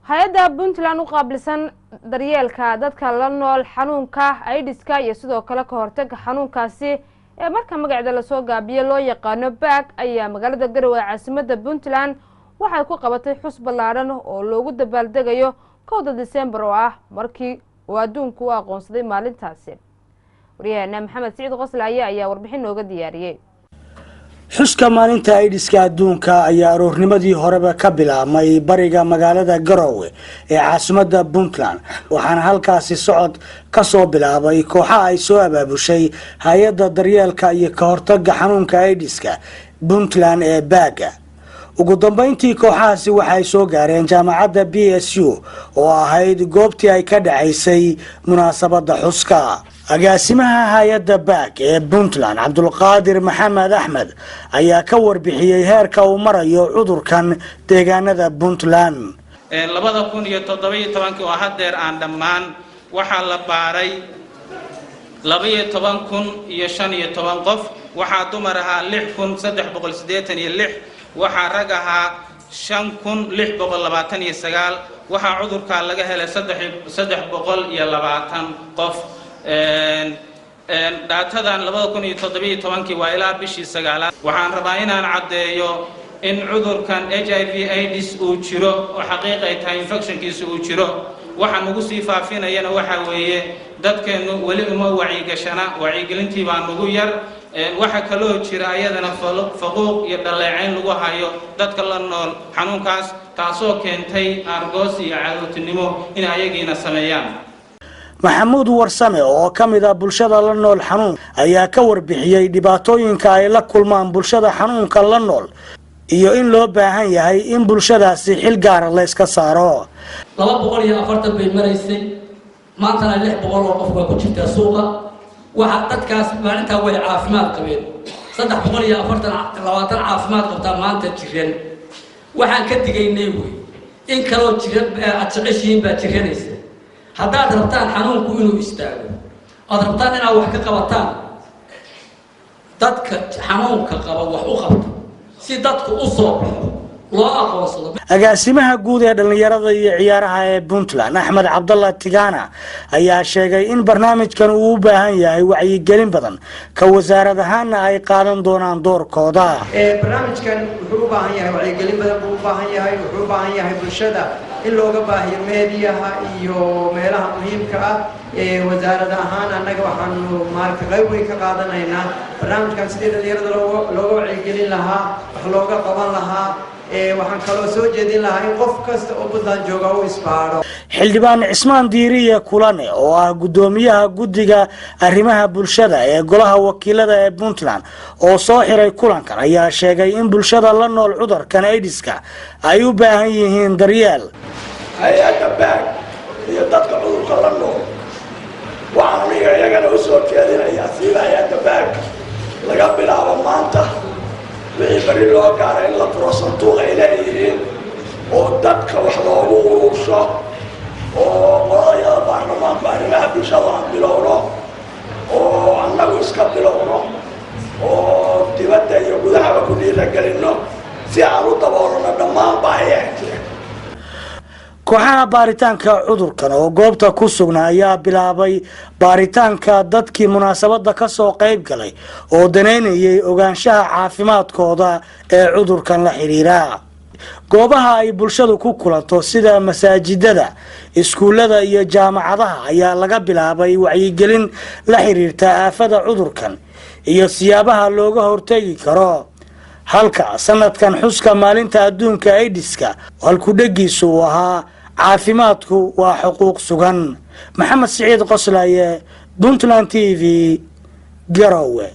hay-adda Puntland u qaabilsan daryeelka dadka la nool xanuunka AIDS-ka iyo sidoo kale ka hortagga xanuunkaasi ee marka magaceeda la soo gaabiyo loo yaqaano BAG ayaa magaalada Garowe caasimadda Puntland waxay ku qabatay xus ballaaran oo loogu dabaaldegayo 1 December oo ah markii uu adduunku u aqoonsaday maalintaasi. Wariyaheena Maxamed Saciid Qoslaaye ayaa warbixin nooga diyaariyay. xuska maalinta AIDS-ka adduunka ayaa aroornimadii horeba ka bilaabmay bariga magaalada Garowe ee caasimadda Puntland waxaana halkaasi socod ka soo bilaabay kooxaha ay soo abaabushay hay'adda daryeelka iyo ka hortagga xanuunka AIDS-ka Puntland ee BAG. ugu dambeyntii kooxahaasi waxay soo gaareen jaamacadda BSU oo ahayd goobtii ay ka dhacaysay munaasabadda xuska. agaasimaha hay'adda BAG ee Puntland Cabdulqaadir Maxamed Axmed ayaa ka warbixiyay heerka uu marayo cudurkan deegaanada Puntland. 2017 oo hadeer aan dhammaan waxa la baaray 12,015 qof, waxa dumar ahaa 6,386, waxa rag ahaa 5,629, waxa cudurka laga helay 320 qof. daatadan 2017 waa ilaa bishii 9 waxaan rabaa inaan cadeeyo in cudurkan HIV AIDS uu jiro oo xaqiiq ay tahay infectionkiisu uu jiro. waxaan ugu sii faafinayana waxa weeye dadkeenu wali uma wacyigelina wacyigelintii baa ugu yar. waxa kale oo jira ayadana faquuq iyo dhaleecayn lagu hayo dadka la nool xanuunkaas taasoo keentay argos iyo caawinimo in ayagiina sameeyaan. maxamuud warsame oo kamid ah bulshada la nool xanuun ayaa ka warbixiyay dhibaatooyinka ay la kulmaan bulshada xanuunka la nool iyo in loo baahan yahay in bulshadaasi xil gaar ah la iska saaro. 240 bay maraysay maantana 600 oo qof ku jirta suuqa waxa dadkaas maalinta way caafimaad qabeen 340 caafimaad qabta maanta jireen. waxaan ka digaynay in kaloo jiran aad shaqeyshiin baa jiranaysa. haddaad rabtaan xanuunku inuu istaago aad rabtaan inaad wax ka qabataan dadka xanuunka qaba wax u qabto si dadku u soo baxo loo aqoonsado. agaasimaha guud ee dhalinyarada iyo ciyaaraha ee Puntland Axmed Cabdalla Tigana ayaa sheegay in barnaamijkan uu u baahan yahay wacyigelin badan ka wasaarad ahaan ay qaadan doonaan doorkooda. barnaamijkan wuxuu u baahan yahay wacyigelin badan buu u baahan yahay wuxuu u baahan yahay bulshada in looga baahiyo meediyaha iyo meelaha muhiimka ah wasaarad ahaan annaga waxaanu maarka qayb weyn ka qaadanaynaa barnaamijkan sidii dhalinyarada looga wacyigelin lahaa wax looga qaban lahaa. waxaan kaloo soo jeedin lahaa in qof kasta oo Puntland jooga uu isbaaro. xildhibaan Cismaan Diiriye Kulane oo ah gudoomiyaha guddiga arrimaha bulshada ee golaha wakiilada ee Puntland oo soo xiray kulankan ayaa sheegay in bulshada la nool cudurkan AIDS-ka ay u baahan yihiin daryeel. hay'adda BAG iyo dadka cudurka la nool waxaan iyagana u soo jeedinayaa sida hay'adda BAG laga bilaabo maanta wixii bari loo gaaray in la furo sanduuq ay leeyihiin oo dadka wax loogu urursho oo qodayada baarlamaanka arrimaha bulshada aan bilowno oo annagu iska bilowno oo dibadda iyo gudahaba ku dhiiragelinno si aan u daboolno dhammaan baahiyaha jira. kooxaha baaritaanka cudurkan oo goobta ku sugnaa ayaa bilaabay baaritaanka dadkii munaasabadda ka soo qayb galay oo daneynayay ogaanshaha caafimaadkooda ee cudurkan la xiriira. goobaha ay bulshadu ku kulanto sida masaajidada, iskuulada iyo jaamacadaha ayaa laga bilaabay wacyigelin la xiriirta aafada cudurkan iyo siyaabaha looga hortagi karo. halka sanadkan xuska maalinta adduunka AIDS-ka halku dhagiisu ahaa caafimaadku waa xuquuq sugan. Maxamed Saciid Qoslaaye, Puntland TV, Garowe.